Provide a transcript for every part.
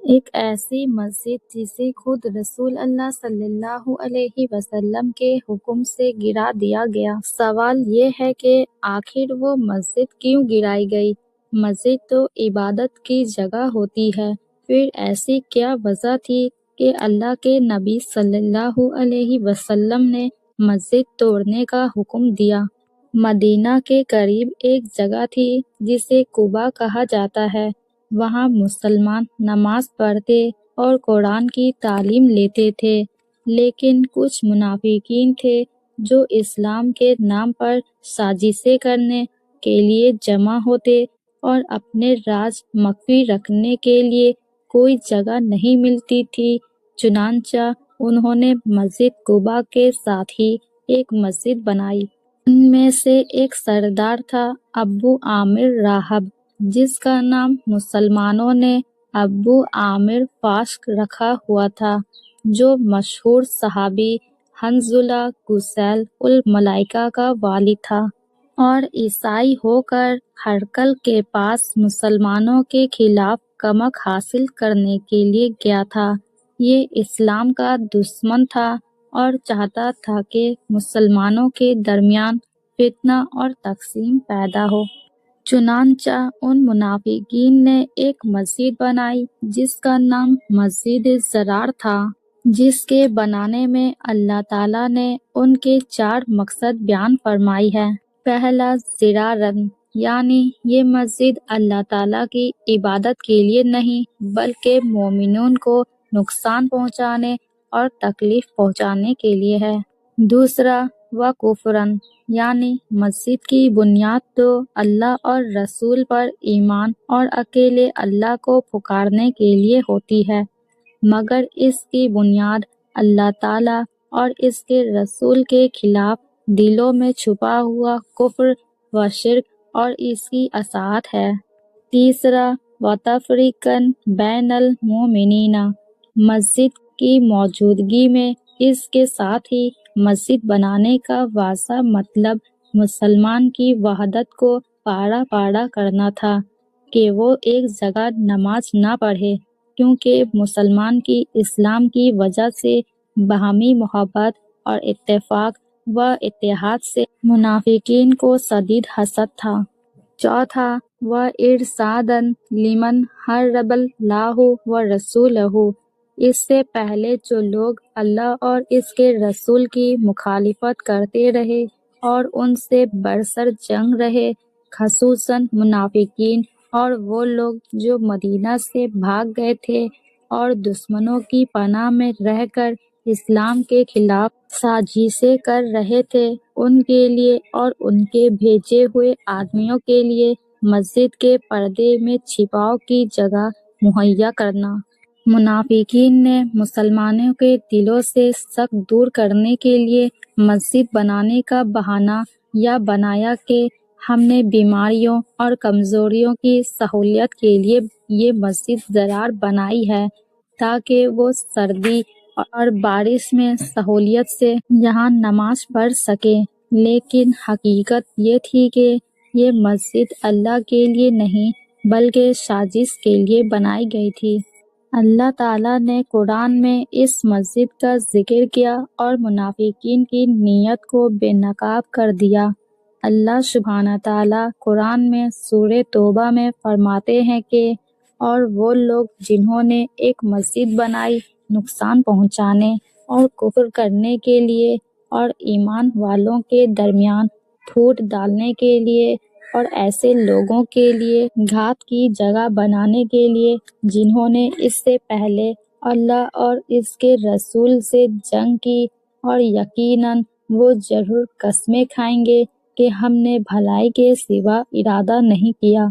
ایک ایسی مسجد جسے خود رسول اللہ صلی اللہ علیہ وسلم کے حکم سے گرا دیا گیا۔ سوال یہ ہے کہ آخر وہ مسجد کیوں گرائی گئی؟ مسجد تو عبادت کی جگہ ہوتی ہے، پھر ایسی کیا وجہ تھی کہ اللہ کے نبی صلی اللہ علیہ وسلم نے مسجد توڑنے کا حکم دیا؟ مدینہ کے قریب ایک جگہ تھی جسے قباء کہا جاتا ہے۔ وہاں مسلمان نماز پڑھتے اور قرآن کی تعلیم لیتے تھے، لیکن کچھ منافقین تھے جو اسلام کے نام پر سازشیں کرنے کے لیے جمع ہوتے اور اپنے راز مخفی رکھنے کے لیے کوئی جگہ نہیں ملتی تھی، چنانچہ انہوں نے مسجد قباء کے ساتھ ہی ایک مسجد بنائی۔ ان میں سے ایک سردار تھا ابو عامر راہب، جس کا نام مسلمانوں نے ابو عامر فاسق رکھا ہوا تھا، جو مشہور صحابی حنظلہ غسیل الملائکہ کا والد تھا اور عیسائی ہو کر ہرقل کے پاس مسلمانوں کے خلاف کمک حاصل کرنے کے لیے گیا تھا۔ یہ اسلام کا دشمن تھا اور چاہتا تھا کہ مسلمانوں کے درمیان فتنہ اور تقسیم پیدا ہو۔ چنانچہ ان منافقین نے ایک مسجد بنائی جس کا نام مسجد ضرار تھا، جس کے بنانے میں اللہ تعالیٰ نے ان کے 4 مقصد بیان فرمائی ہے۔ پہلا، ضرارن، یعنی یہ مسجد اللہ تعالیٰ کی عبادت کے لیے نہیں بلکہ مومنون کو نقصان پہنچانے اور تکلیف پہنچانے کے لیے ہے۔ دوسرا، وکفرن، یعنی مسجد کی بنیاد تو اللہ اور رسول پر ایمان اور اکیلے اللہ کو پکارنے کے لیے ہوتی ہے، مگر اس کی بنیاد اللہ تعالیٰ اور اس کے رسول کے خلاف دلوں میں چھپا ہوا کفر و شرک اور اس کی اطاعت ہے۔ تیسرا، وتفریقاً بین المؤمنین، مسجد کی موجودگی میں اس کے ساتھ ہی مسجد بنانے کا واضح مطلب مسلمان کی وحدت کو پارا پارا کرنا تھا کہ وہ ایک جگہ نماز نہ پڑھے، کیونکہ مسلمان کی اسلام کی وجہ سے باہمی محبت اور اتفاق و اتحاد سے منافقین کو شدید حسد تھا۔ چوتھا، وَإِرْصَادًا لِمَنْ حَارَبَ اللَّهَ وَرَسُولَهُ، اس سے پہلے جو لوگ اللہ اور اس کے رسول کی مخالفت کرتے رہے اور ان سے برسر جنگ رہے، خصوصاً منافقین اور وہ لوگ جو مدینہ سے بھاگ گئے تھے اور دشمنوں کی پناہ میں رہ کر اسلام کے خلاف سازشیں کر رہے تھے، ان کے لیے اور ان کے بھیجے ہوئے آدمیوں کے لیے مسجد کے پردے میں چھپاؤ کی جگہ مہیا کرنا۔ منافقین نے مسلمانوں کے دلوں سے شک دور کرنے کے لیے مسجد بنانے کا بہانہ یا بنایا کہ ہم نے بیماریوں اور کمزوریوں کی سہولت کے لیے یہ مسجد ضرار بنائی ہے تاکہ وہ سردی اور بارش میں سہولت سے یہاں نماز پڑھ سکیں، لیکن حقیقت یہ تھی کہ یہ مسجد اللہ کے لیے نہیں بلکہ سازش کے لیے بنائی گئی تھی۔ اللہ تعالیٰ نے قرآن میں اس مسجد کا ذکر کیا اور منافقین کی نیت کو بے نقاب کر دیا۔ اللہ سبحانہ تعالیٰ قرآن میں سورہ توبہ میں فرماتے ہیں کہ اور وہ لوگ جنہوں نے ایک مسجد بنائی نقصان پہنچانے اور کفر کرنے کے لیے اور ایمان والوں کے درمیان پھوٹ ڈالنے کے لیے اور ایسے لوگوں کے لیے گھات کی جگہ بنانے کے لیے جنہوں نے اس سے پہلے اللہ اور اس کے رسول سے جنگ کی اور یقیناً وہ ضرور قسمیں کھائیں گے کہ ہم نے بھلائی کے سوا ارادہ نہیں کیا،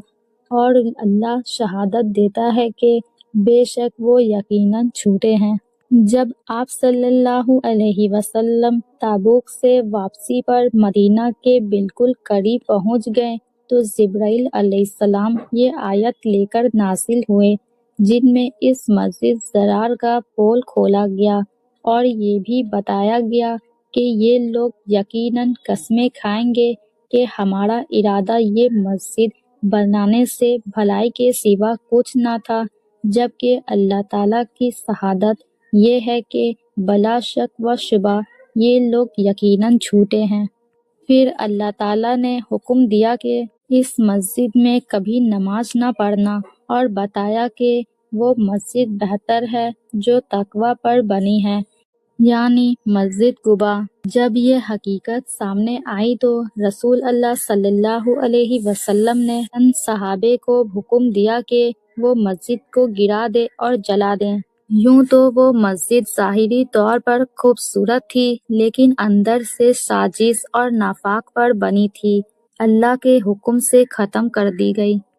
اور اللہ شہادت دیتا ہے کہ بے شک وہ یقیناً جھوٹے ہیں۔ جب آپ صلی اللہ علیہ وسلم تبوک سے واپسی پر مدینہ کے بالکل قریب پہنچ گئے تو جبرائیل علیہ السلام یہ آیت لے کر نازل ہوئے، جن میں اس مسجد ضرار کا پول کھولا گیا اور یہ بھی بتایا گیا کہ یہ لوگ یقیناً قسمیں کھائیں گے کہ ہمارا ارادہ یہ مسجد بنانے سے بھلائی کے سوا کچھ نہ تھا، جبکہ اللہ تعالیٰ کی شہادت یہ ہے کہ بلا شک و شبہ یہ لوگ یقیناً جھوٹے ہیں۔ پھر اللہ تعالیٰ نے حکم دیا کہ اس مسجد میں کبھی نماز نہ پڑھنا، اور بتایا کہ وہ مسجد بہتر ہے جو تقوی پر بنی ہے، یعنی مسجد قباء۔ جب یہ حقیقت سامنے آئی تو رسول اللہ صلی اللہ علیہ وسلم نے ان صحابہ کو حکم دیا کہ وہ مسجد کو گرا دے اور جلا دیں۔ یوں تو وہ مسجد ظاہری طور پر خوبصورت تھی، لیکن اندر سے سازش اور نفاق پر بنی تھی، اللہ کے حکم سے ختم کر دی گئی۔